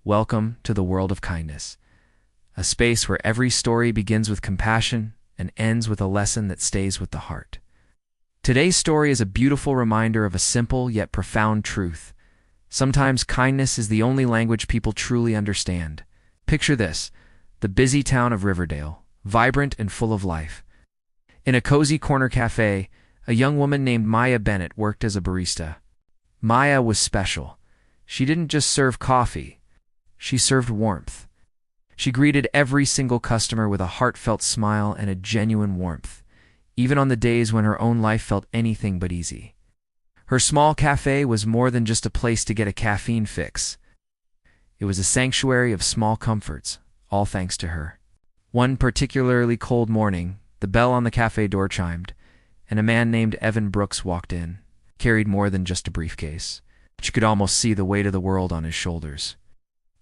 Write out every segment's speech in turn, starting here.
Welcome to the world of kindness, a space where every story begins with compassion and ends with a lesson that stays with the heart. Today's story is a beautiful reminder of a simple yet profound truth. Sometimes kindness is the only language people truly understand. Picture this: the busy town of Riverdale, vibrant and full of life. In a cozy corner cafe, a young woman named Maya Bennett worked as a barista. Maya was special. She didn't just serve coffee, she served warmth. She greeted every single customer with a heartfelt smile and a genuine warmth, even on the days when her own life felt anything but easy. Her small cafe was more than just a place to get a caffeine fix. It was a sanctuary of small comforts, all thanks to her. One particularly cold morning, the bell on the cafe door chimed, and a man named Evan Brooks walked in, carried more than just a briefcase. But you could almost see the weight of the world on his shoulders.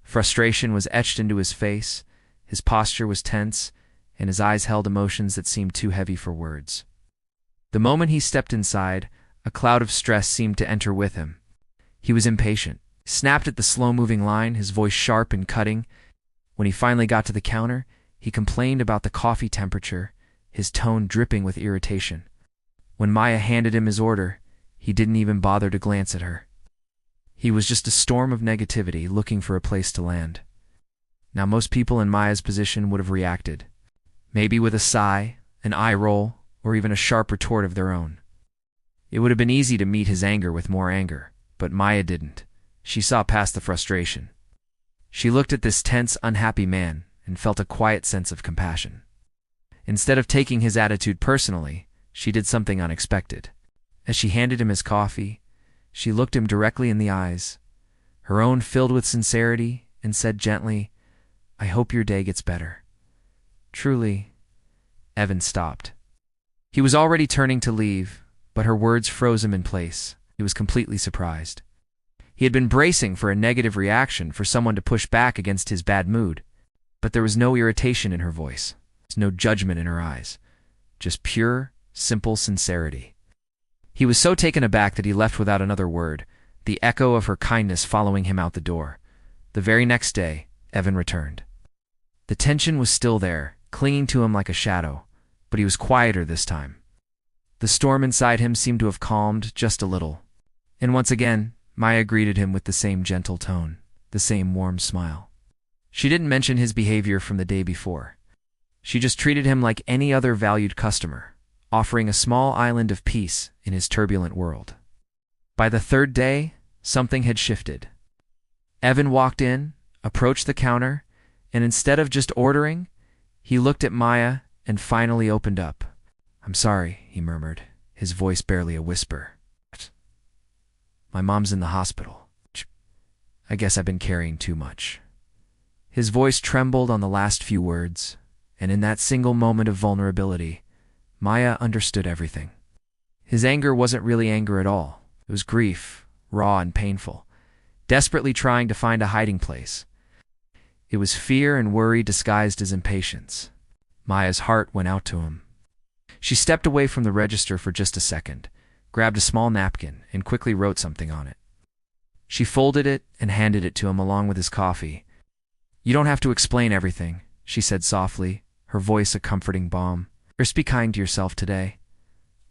Frustration was etched into his face, his posture was tense, and his eyes held emotions that seemed too heavy for words. The moment he stepped inside, a cloud of stress seemed to enter with him. He was impatient, snapped at the slow-moving line, his voice sharp and cutting. When he finally got to the counter, he complained about the coffee temperature, his tone dripping with irritation. When Maya handed him his order, he didn't even bother to glance at her. He was just a storm of negativity looking for a place to land. Now most people in Maya's position would have reacted, maybe with a sigh, an eye roll, or even a sharp retort of their own. It would have been easy to meet his anger with more anger, but Maya didn't. She saw past the frustration. She looked at this tense, unhappy man and felt a quiet sense of compassion. Instead of taking his attitude personally, she did something unexpected. As she handed him his coffee, she looked him directly in the eyes, her own filled with sincerity, and said gently, "I hope your day gets better." Truly, Evan stopped. He was already turning to leave, but her words froze him in place. He was completely surprised. He had been bracing for a negative reaction, for someone to push back against his bad mood, but there was no irritation in her voice, no judgment in her eyes, just pure, simple sincerity. He was so taken aback that he left without another word, the echo of her kindness following him out the door. The very next day, Evan returned. The tension was still there, clinging to him like a shadow, but he was quieter this time. The storm inside him seemed to have calmed just a little. And once again, Maya greeted him with the same gentle tone, the same warm smile. She didn't mention his behavior from the day before. She just treated him like any other valued customer, offering a small island of peace in his turbulent world. By the third day, something had shifted. Evan walked in, approached the counter, and instead of just ordering, he looked at Maya and finally opened up. "I'm sorry," he murmured, his voice barely a whisper. "My mom's in the hospital. I guess I've been carrying too much." His voice trembled on the last few words, and in that single moment of vulnerability, Maya understood everything. His anger wasn't really anger at all. It was grief, raw and painful, desperately trying to find a hiding place. It was fear and worry disguised as impatience. Maya's heart went out to him. She stepped away from the register for just a second, grabbed a small napkin, and quickly wrote something on it. She folded it and handed it to him along with his coffee. "You don't have to explain everything," she said softly, her voice a comforting balm. "Just be kind to yourself today."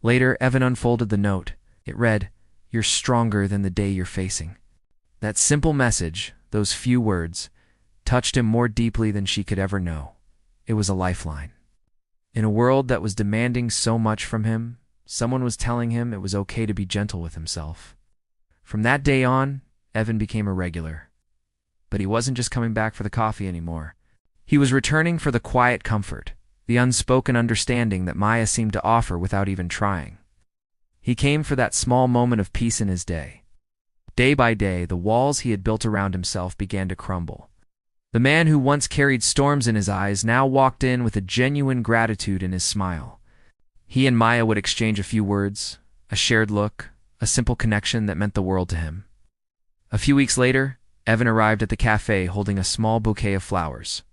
Later, Evan unfolded the note. It read, "You're stronger than the day you're facing." That simple message, those few words, touched him more deeply than she could ever know. It was a lifeline. In a world that was demanding so much from him, someone was telling him it was okay to be gentle with himself. From that day on, Evan became a regular. But he wasn't just coming back for the coffee anymore. He was returning for the quiet comfort, the unspoken understanding that Maya seemed to offer without even trying. He came for that small moment of peace in his day. Day by day, the walls he had built around himself began to crumble. The man who once carried storms in his eyes now walked in with a genuine gratitude in his smile. He and Maya would exchange a few words, a shared look, a simple connection that meant the world to him. A few weeks later, Evan arrived at the cafe holding a small bouquet of flowers.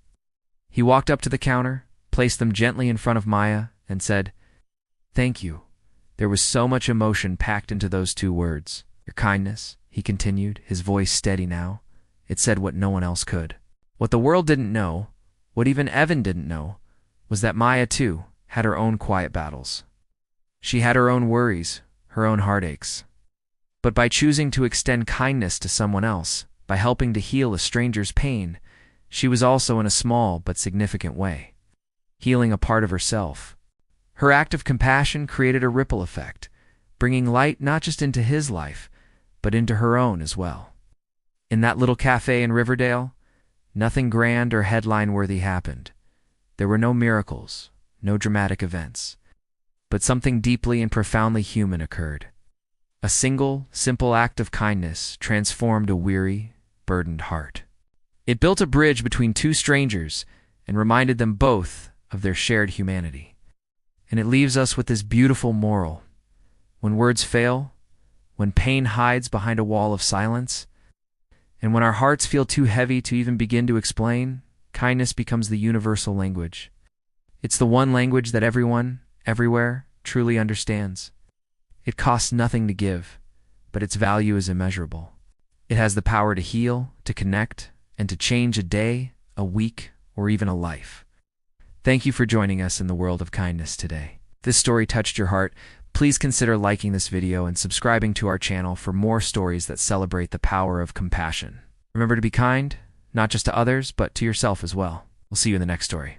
He walked up to the counter, placed them gently in front of Maya, and said, "Thank you." There was so much emotion packed into those two words. "Your kindness," he continued, his voice steady now, It said what no one else could. What the world didn't know, what even Evan didn't know, was that Maya, too, had her own quiet battles. She had her own worries, her own heartaches. But by choosing to extend kindness to someone else, by helping to heal a stranger's pain, she was also, in a small but significant way, healing a part of herself. Her act of compassion created a ripple effect, bringing light not just into his life, but into her own as well. In that little cafe in Riverdale, nothing grand or headline-worthy happened. There were no miracles, no dramatic events. But something deeply and profoundly human occurred. A single, simple act of kindness transformed a weary, burdened heart. It built a bridge between two strangers and reminded them both of their shared humanity. And it leaves us with this beautiful moral. When words fail, when pain hides behind a wall of silence, and when our hearts feel too heavy to even begin to explain, kindness becomes the universal language. It's the one language that everyone, everywhere, truly understands. It costs nothing to give, but its value is immeasurable. It has the power to heal, to connect, and to change a day, a week, or even a life. Thank you for joining us in the world of kindness today. If this story touched your heart, please consider liking this video and subscribing to our channel for more stories that celebrate the power of compassion. Remember to be kind, not just to others, but to yourself as well. We'll see you in the next story.